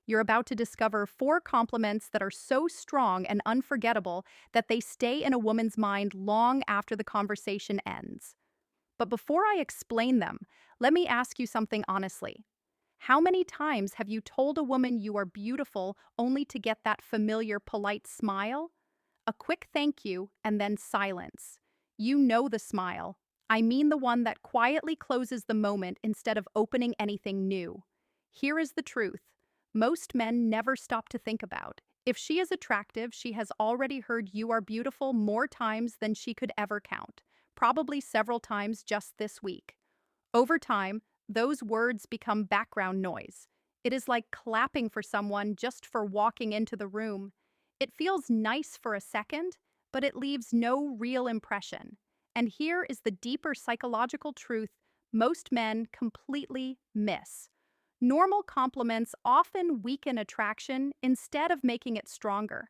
You're about to discover 4 compliments that are so strong and unforgettable that they stay in a woman's mind long after the conversation ends. But before I explain them, let me ask you something honestly. How many times have you told a woman you are beautiful only to get that familiar polite smile? A quick thank you and then silence. You know the smile. I mean the one that quietly closes the moment instead of opening anything new. Here is the truth. Most men never stop to think about. If she is attractive, she has already heard you are beautiful more times than she could ever count, probably several times just this week. Over time, those words become background noise. It is like clapping for someone just for walking into the room. It feels nice for a second, but it leaves no real impression. And here is the deeper psychological truth most men completely miss. Normal compliments often weaken attraction instead of making it stronger.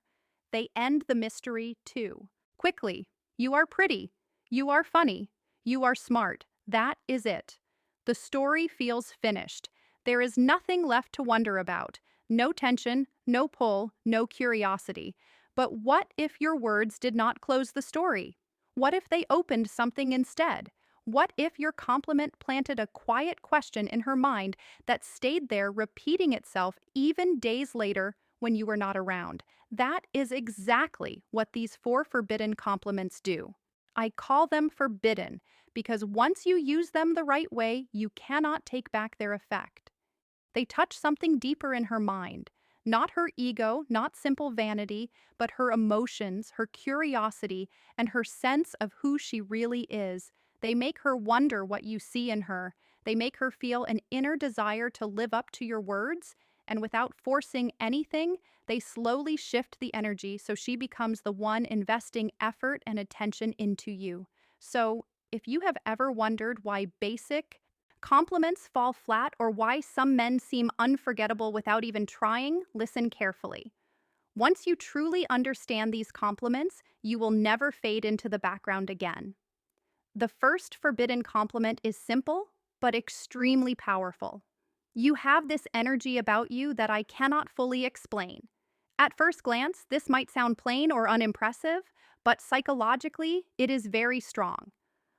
They end the mystery, too. Quickly, you are pretty, you are funny, you are smart. That is it. The story feels finished. There is nothing left to wonder about. No tension, no pull, no curiosity. But what if your words did not close the story? What if they opened something instead? What if your compliment planted a quiet question in her mind that stayed there repeating itself even days later when you were not around? That is exactly what these 4 forbidden compliments do. I call them forbidden because once you use them the right way, you cannot take back their effect. They touch something deeper in her mind, not her ego, not simple vanity, but her emotions, her curiosity, and her sense of who she really is. They make her wonder what you see in her. They make her feel an inner desire to live up to your words, and without forcing anything, they slowly shift the energy so she becomes the one investing effort and attention into you. So, if you have ever wondered why basic compliments fall flat or why some men seem unforgettable without even trying, listen carefully. Once you truly understand these compliments, you will never fade into the background again. The first forbidden compliment is simple, but extremely powerful. You have this energy about you that I cannot fully explain. At first glance, this might sound plain or unimpressive, but psychologically, it is very strong.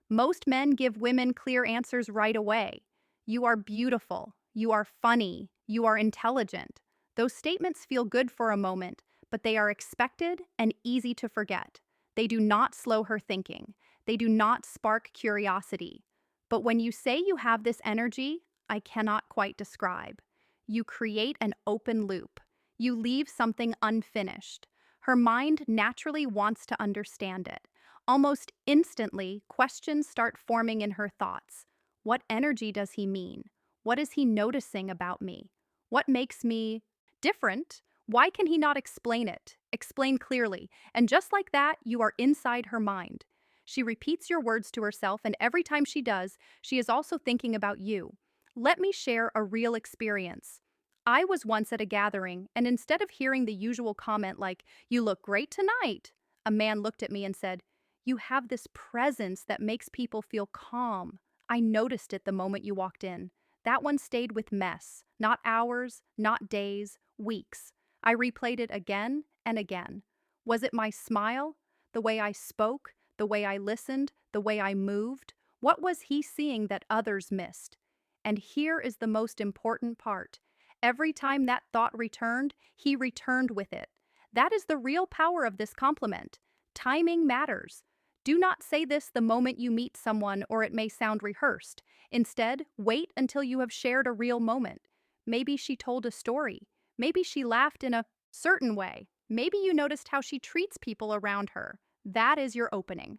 Most men give women clear answers right away. You are beautiful. You are funny. You are intelligent. Those statements feel good for a moment, but they are expected and easy to forget. They do not slow her thinking. They do not spark curiosity. But when you say you have this energy, I cannot quite describe. You create an open loop. You leave something unfinished. Her mind naturally wants to understand it. Almost instantly, questions start forming in her thoughts. What energy does he mean? What is he noticing about me? What makes me different? Why can he not explain it? Explain clearly. And just like that, you are inside her mind. She repeats your words to herself, and every time she does, she is also thinking about you. Let me share a real experience. I was once at a gathering, and instead of hearing the usual comment like, "You look great tonight," a man looked at me and said, "You have this presence that makes people feel calm. I noticed it the moment you walked in." That one stayed with mess, not hours, not days, weeks. I replayed it again and again. Was it my smile? The way I spoke? The way I listened? The way I moved? What was he seeing that others missed? And here is the most important part. Every time that thought returned, he returned with it. That is the real power of this compliment. Timing matters. Do not say this the moment you meet someone or it may sound rehearsed. Instead, wait until you have shared a real moment. Maybe she told a story. Maybe she laughed in a certain way. Maybe you noticed how she treats people around her. That is your opening.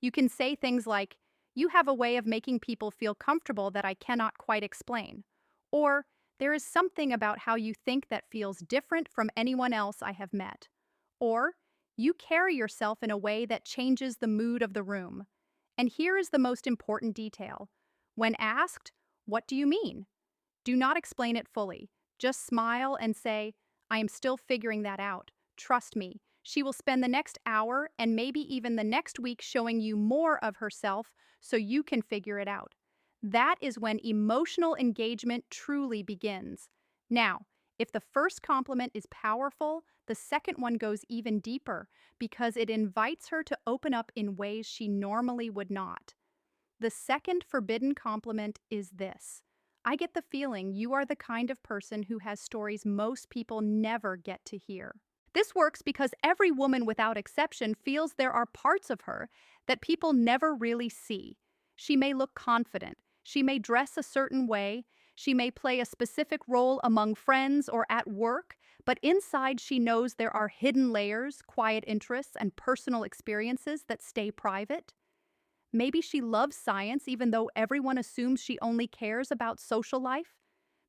You can say things like, "You have a way of making people feel comfortable that I cannot quite explain." Or, "There is something about how you think that feels different from anyone else I have met." Or, "You carry yourself in a way that changes the mood of the room." And here is the most important detail. When asked, "What do you mean?" do not explain it fully. Just smile and say, "I am still figuring that out. Trust me." She will spend the next hour and maybe even the next week showing you more of herself so you can figure it out. That is when emotional engagement truly begins. Now, If the first compliment is powerful, the second one goes even deeper because it invites her to open up in ways she normally would not. The second forbidden compliment is this: I get the feeling you are the kind of person who has stories most people never get to hear. This works because every woman without exception feels there are parts of her that people never really see. She may look confident, she may dress a certain way, she may play a specific role among friends or at work, but inside she knows there are hidden layers, quiet interests, and personal experiences that stay private. Maybe she loves science even though everyone assumes she only cares about social life.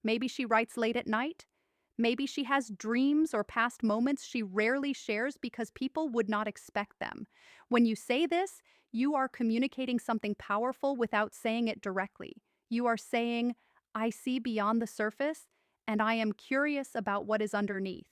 Maybe she writes late at night. Maybe she has dreams or past moments she rarely shares because people would not expect them. When you say this, you are communicating something powerful without saying it directly. You are saying, I see beyond the surface, and I am curious about what is underneath.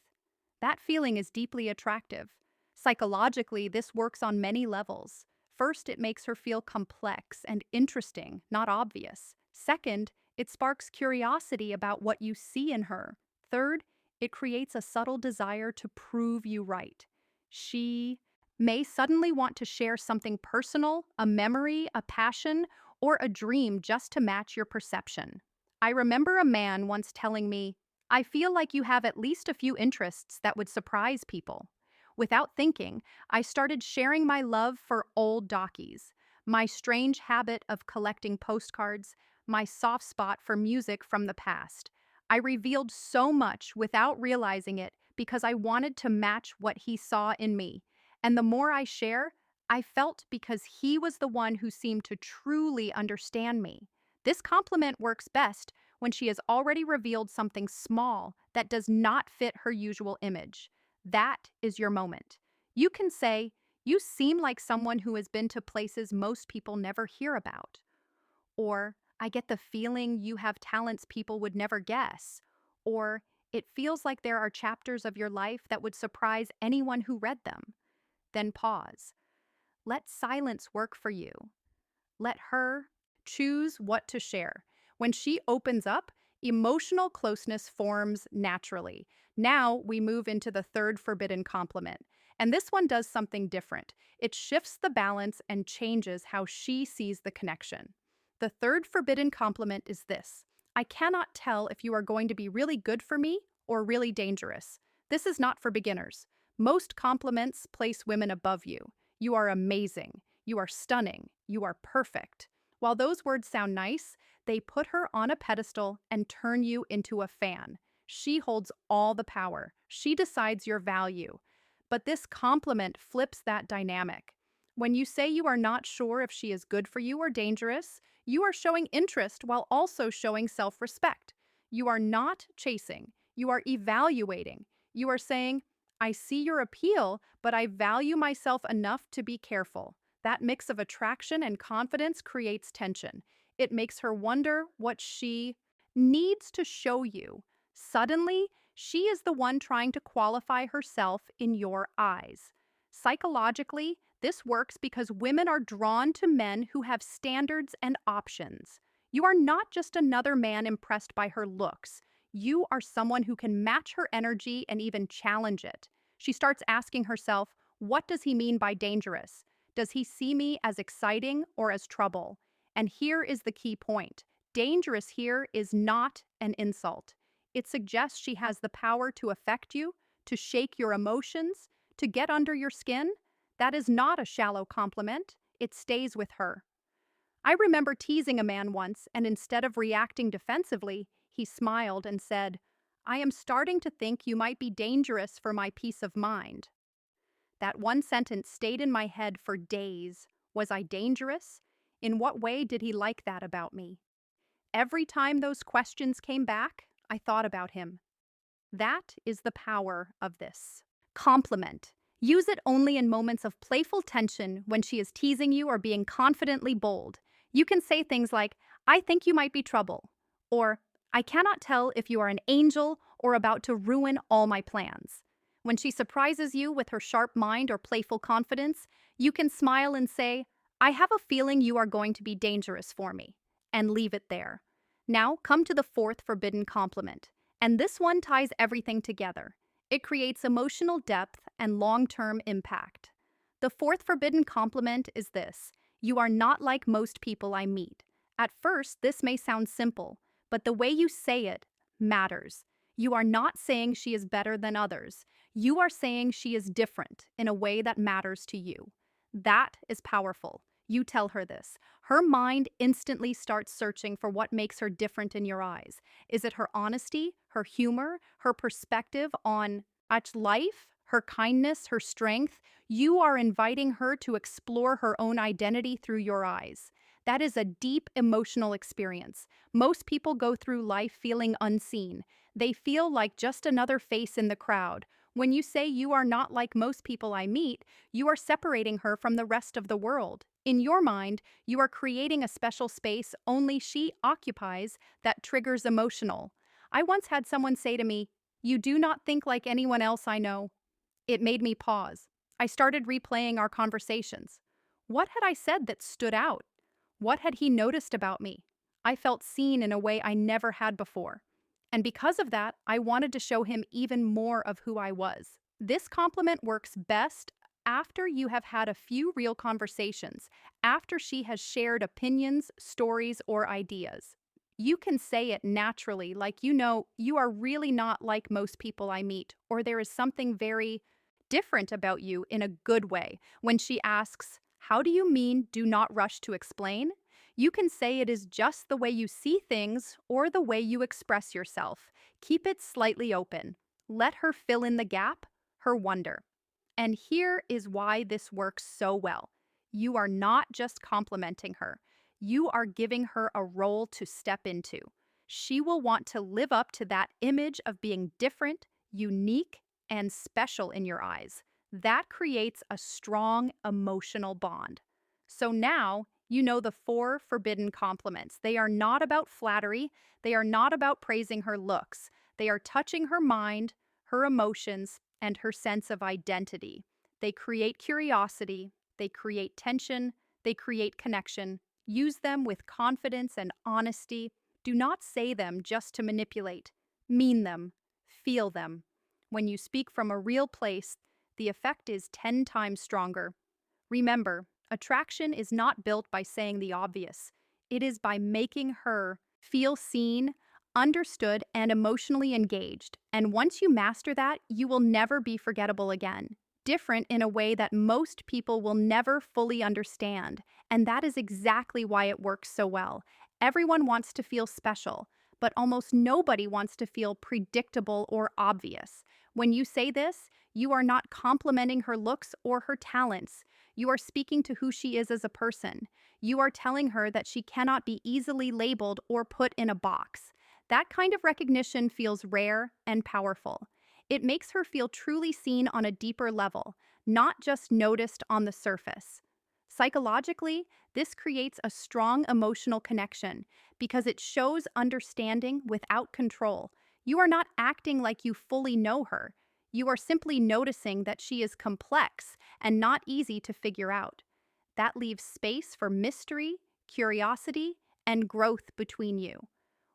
That feeling is deeply attractive. Psychologically, this works on many levels. First, it makes her feel complex and interesting, not obvious. Second, it sparks curiosity about what you see in her. Third, it creates a subtle desire to prove you right. She may suddenly want to share something personal, a memory, a passion, or a dream just to match your perception. I remember a man once telling me, I feel like you have at least a few interests that would surprise people. Without thinking, I started sharing my love for old dockies, my strange habit of collecting postcards, my soft spot for music from the past. I revealed so much without realizing it because I wanted to match what he saw in me. And the more I share, I felt because he was the one who seemed to truly understand me. This compliment works best when she has already revealed something small that does not fit her usual image. That is your moment. You can say, you seem like someone who has been to places most people never hear about. Or, I get the feeling you have talents people would never guess. Or, it feels like there are chapters of your life that would surprise anyone who read them. Then pause. Let silence work for you. Let her choose what to share. When she opens up, emotional closeness forms naturally. Now we move into the third forbidden compliment. And this one does something different. It shifts the balance and changes how she sees the connection. The third forbidden compliment is this: I cannot tell if you are going to be really good for me or really dangerous. This is not for beginners. Most compliments place women above you. You are amazing. You are stunning. You are perfect. While those words sound nice, they put her on a pedestal and turn you into a fan. She holds all the power. She decides your value. But this compliment flips that dynamic. When you say you are not sure if she is good for you or dangerous, you are showing interest while also showing self-respect. You are not chasing. You are evaluating. You are saying, I see your appeal, but I value myself enough to be careful. That mix of attraction and confidence creates tension. It makes her wonder what she needs to show you. Suddenly, she is the one trying to qualify herself in your eyes. Psychologically, this works because women are drawn to men who have standards and options. You are not just another man impressed by her looks. You are someone who can match her energy and even challenge it. She starts asking herself, what does he mean by dangerous? Does he see me as exciting or as trouble? And here is the key point. Dangerous here is not an insult. It suggests she has the power to affect you, to shake your emotions, to get under your skin. That is not a shallow compliment. It stays with her. I remember teasing a man once, and instead of reacting defensively, he smiled and said, I am starting to think you might be dangerous for my peace of mind. That one sentence stayed in my head for days. Was I dangerous? In what way did he like that about me? Every time those questions came back, I thought about him. That is the power of this. Compliment. Use it only in moments of playful tension when she is teasing you or being confidently bold. You can say things like, I think you might be trouble, or I cannot tell if you are an angel or about to ruin all my plans. When she surprises you with her sharp mind or playful confidence, you can smile and say, I have a feeling you are going to be dangerous for me, and leave it there. Now come to the fourth forbidden compliment, And this one ties everything together. It creates emotional depth and long term impact. The fourth forbidden compliment is this: you are not like most people I meet. At first, this may sound simple, but the way you say it matters. You are not saying she is better than others. You are saying she is different in a way that matters to you. That is powerful. You tell her this. Her mind instantly starts searching for what makes her different in your eyes. Is it her honesty, her humor, her perspective on life, her kindness, her strength? You are inviting her to explore her own identity through your eyes. That is a deep emotional experience. Most people go through life feeling unseen. They feel like just another face in the crowd. When you say you are not like most people I meet, you are separating her from the rest of the world. In your mind, you are creating a special space only she occupies that triggers emotional. I once had someone say to me, "You do not think like anyone else I know." It made me pause. I started replaying our conversations. What had I said that stood out? What had he noticed about me? I felt seen in a way I never had before. And because of that, I wanted to show him even more of who I was. This compliment works best after you have had a few real conversations, after she has shared opinions, stories, or ideas. You can say it naturally, like you know, you are really not like most people I meet, or there is something very different about you in a good way. When she asks, "How do you mean do not rush to explain?" You can say it is just the way you see things or the way you express yourself. Keep it slightly open. Let her fill in the gap, her wonder. And here is why this works so well. You are not just complimenting her, you are giving her a role to step into. She will want to live up to that image of being different, unique, and special in your eyes. That creates a strong emotional bond. So now you know the four forbidden compliments. They are not about flattery, they are not about praising her looks. They are touching her mind, her emotions, and her sense of identity. They create curiosity, they create tension, they create connection. Use them with confidence and honesty. Do not say them just to manipulate. Mean them. Feel them. When you speak from a real place, the effect is 10 times stronger. Remember, attraction is not built by saying the obvious. It is by making her feel seen, understood, and emotionally engaged. And once you master that, you will never be forgettable again. Different in a way that most people will never fully understand. And that is exactly why it works so well. Everyone wants to feel special, but almost nobody wants to feel predictable or obvious. When you say this, you are not complimenting her looks or her talents. You are speaking to who she is as a person. You are telling her that she cannot be easily labeled or put in a box. That kind of recognition feels rare and powerful. It makes her feel truly seen on a deeper level, not just noticed on the surface. Psychologically, this creates a strong emotional connection because it shows understanding without control. You are not acting like you fully know her. You are simply noticing that she is complex and not easy to figure out. That leaves space for mystery, curiosity, and growth between you.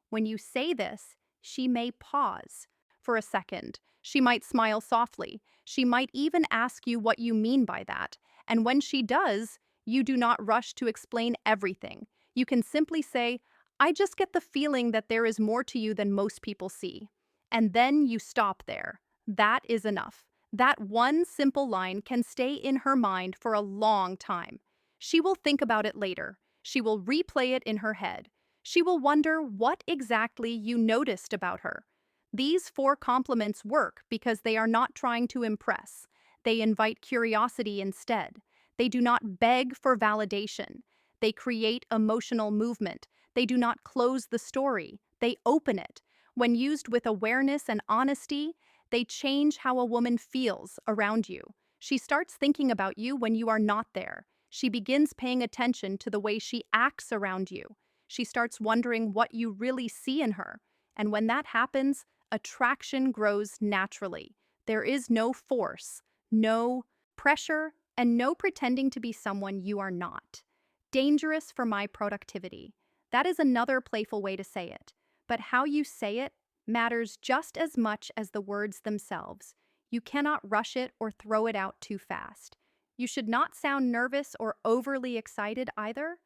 When you say this, she may pause for a second. She might smile softly. She might even ask you what you mean by that. And when she does, you do not rush to explain everything. You can simply say, "I just get the feeling that there is more to you than most people see." And then you stop there. That is enough. That one simple line can stay in her mind for a long time. She will think about it later. She will replay it in her head. She will wonder what exactly you noticed about her. These four compliments work because they are not trying to impress. They invite curiosity instead. They do not beg for validation. They create emotional movement. They do not close the story. They open it. When used with awareness and honesty, they change how a woman feels around you. She starts thinking about you when you are not there. She begins paying attention to the way she acts around you. She starts wondering what you really see in her. And when that happens, attraction grows naturally. There is no force, no pressure, and no pretending to be someone you are not. Dangerous for my productivity. That is another playful way to say it. But how you say it matters just as much as the words themselves. You cannot rush it or throw it out too fast. You should not sound nervous or overly excited either.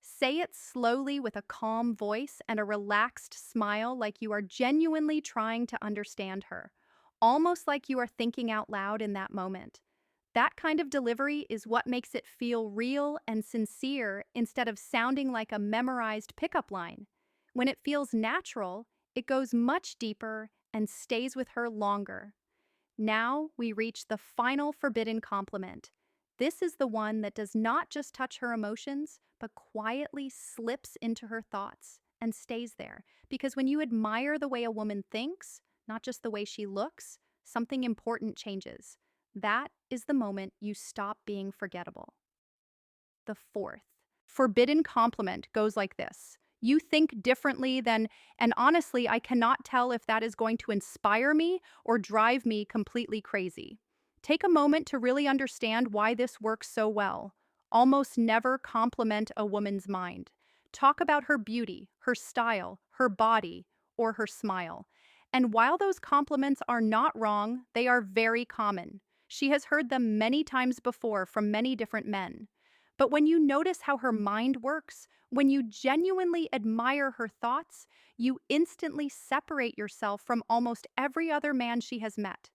Say it slowly with a calm voice and a relaxed smile, like you are genuinely trying to understand her, almost like you are thinking out loud in that moment. That kind of delivery is what makes it feel real and sincere instead of sounding like a memorized pickup line. When it feels natural, it goes much deeper and stays with her longer. Now we reach the final forbidden compliment. This is the one that does not just touch her emotions, but quietly slips into her thoughts and stays there. Because when you admire the way a woman thinks, not just the way she looks, something important changes. That is the moment you stop being forgettable. The fourth forbidden compliment goes like this: you think differently than, and honestly, I cannot tell if that is going to inspire me or drive me completely crazy. Take a moment to really understand why this works so well. Almost never compliment a woman's mind. Talk about her beauty, her style, her body, or her smile. And while those compliments are not wrong, they are very common. She has heard them many times before from many different men. But when you notice how her mind works, when you genuinely admire her thoughts, you instantly separate yourself from almost every other man she has met.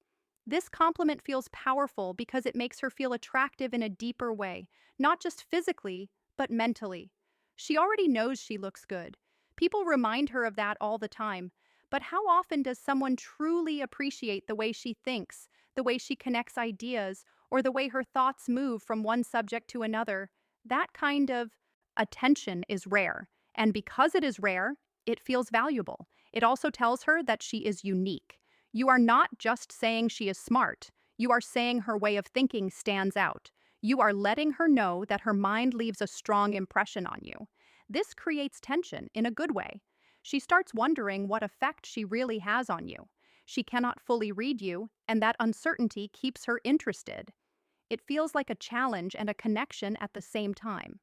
This compliment feels powerful because it makes her feel attractive in a deeper way, not just physically, but mentally. She already knows she looks good. People remind her of that all the time. But how often does someone truly appreciate the way she thinks, the way she connects ideas, or the way her thoughts move from one subject to another? That kind of attention is rare. And because it is rare, it feels valuable. It also tells her that she is unique. You are not just saying she is smart. You are saying her way of thinking stands out. You are letting her know that her mind leaves a strong impression on you. This creates tension in a good way. She starts wondering what effect she really has on you. She cannot fully read you, and that uncertainty keeps her interested. It feels like a challenge and a connection at the same time.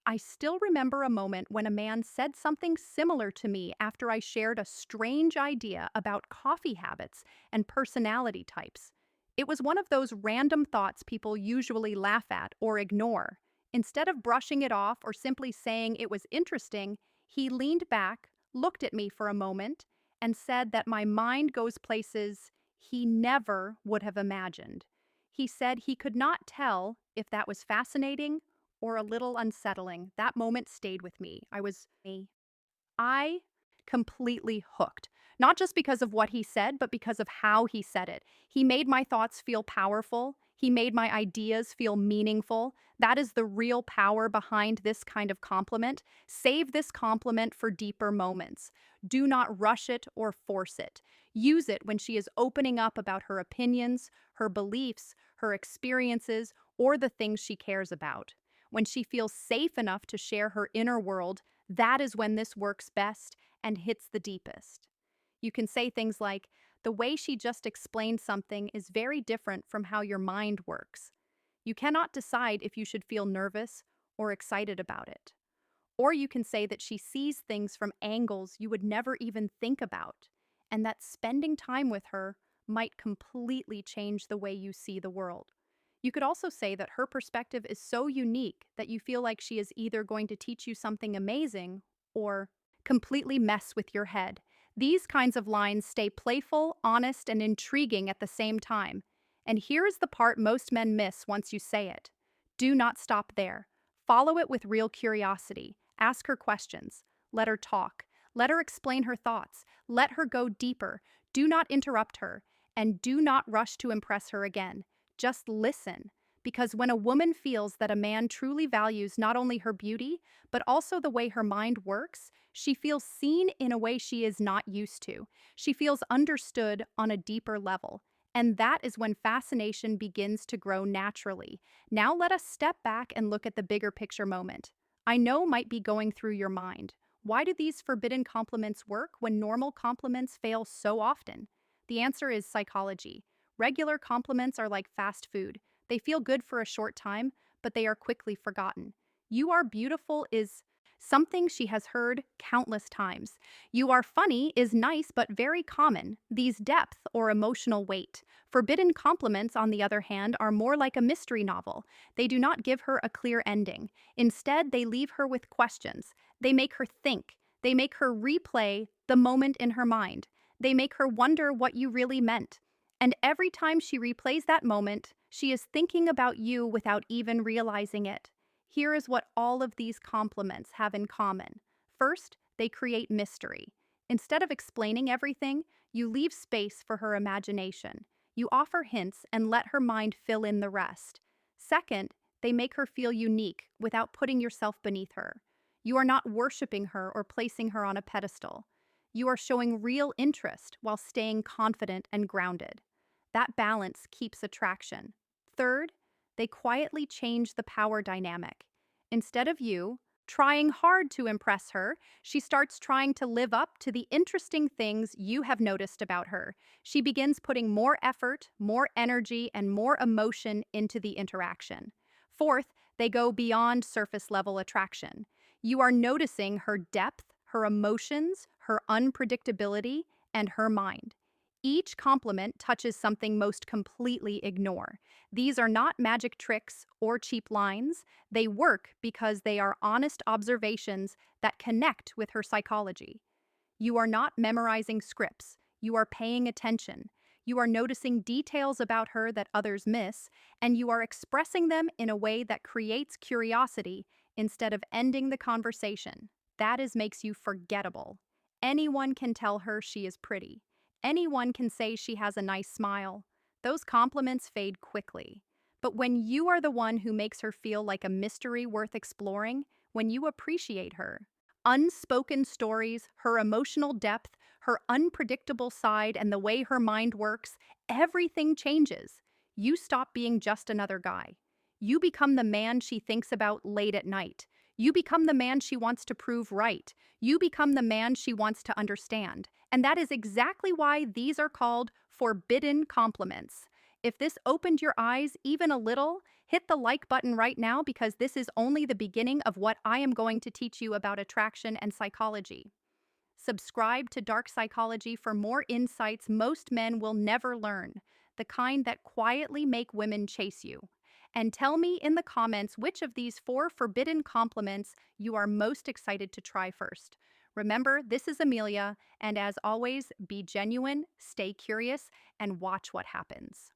I still remember a moment when a man said something similar to me after I shared a strange idea about coffee habits and personality types. It was one of those random thoughts people usually laugh at or ignore. Instead of brushing it off or simply saying it was interesting, he leaned back, looked at me for a moment, and said that my mind goes places he never would have imagined. He said he could not tell if that was fascinating or a little unsettling. That moment stayed with me. I completely hooked, not just because of what he said, but because of how he said it. He made my thoughts feel powerful. He made my ideas feel meaningful. That is the real power behind this kind of compliment. Save this compliment for deeper moments. Do not rush it or force it. Use it when she is opening up about her opinions, her beliefs, her experiences, or the things she cares about. When she feels safe enough to share her inner world, that is when this works best and hits the deepest. You can say things like, the way she just explained something is very different from how your mind works. You cannot decide if you should feel nervous or excited about it. Or you can say that she sees things from angles you would never even think about, and that spending time with her might completely change the way you see the world. You could also say that her perspective is so unique that you feel like she is either going to teach you something amazing or completely mess with your head. These kinds of lines stay playful, honest, and intriguing at the same time. And here is the part most men miss once you say it. Do not stop there. Follow it with real curiosity. Ask her questions. Let her talk. Let her explain her thoughts. Let her go deeper. Do not interrupt her. And do not rush to impress her again. Just listen. Because when a woman feels that a man truly values not only her beauty, but also the way her mind works, she feels seen in a way she is not used to. She feels understood on a deeper level. And that is when fascination begins to grow naturally. Now let us step back and look at the bigger picture moment. I know might be going through your mind. Why do these forbidden compliments work when normal compliments fail so often? The answer is psychology. Regular compliments are like fast food. They feel good for a short time, but they are quickly forgotten. You are beautiful is something she has heard countless times. You are funny is nice but very common, these depth or emotional weight. Forbidden compliments, on the other hand, are more like a mystery novel. They do not give her a clear ending. Instead, they leave her with questions. They make her think. They make her replay the moment in her mind. They make her wonder what you really meant. And every time she replays that moment, she is thinking about you without even realizing it. Here is what all of these compliments have in common. First, they create mystery. Instead of explaining everything, you leave space for her imagination. You offer hints and let her mind fill in the rest. Second, they make her feel unique without putting yourself beneath her. You are not worshiping her or placing her on a pedestal. You are showing real interest while staying confident and grounded. That balance keeps attraction. Third, they quietly change the power dynamic. Instead of you trying hard to impress her, she starts trying to live up to the interesting things you have noticed about her. She begins putting more effort, more energy, and more emotion into the interaction. Fourth, they go beyond surface level attraction. You are noticing her depth, her emotions, her unpredictability, and her mind. Each compliment touches something most completely ignore. These are not magic tricks or cheap lines. They work because they are honest observations that connect with her psychology. You are not memorizing scripts. You are paying attention. You are noticing details about her that others miss, and you are expressing them in a way that creates curiosity instead of ending the conversation. That is makes you forgettable. Anyone can tell her she is pretty. Anyone can say she has a nice smile. Those compliments fade quickly. But when you are the one who makes her feel like a mystery worth exploring, when you appreciate her, unspoken stories, her emotional depth, her unpredictable side, and the way her mind works, everything changes. You stop being just another guy. You become the man she thinks about late at night. You become the man she wants to prove right. You become the man she wants to understand. And that is exactly why these are called forbidden compliments. If this opened your eyes even a little, hit the like button right now because this is only the beginning of what I am going to teach you about attraction and psychology. Subscribe to Dark Psychology for more insights most men will never learn, the kind that quietly make women chase you. And tell me in the comments which of these four forbidden compliments you are most excited to try first. Remember, this is Amelia, and as always, be genuine, stay curious, and watch what happens.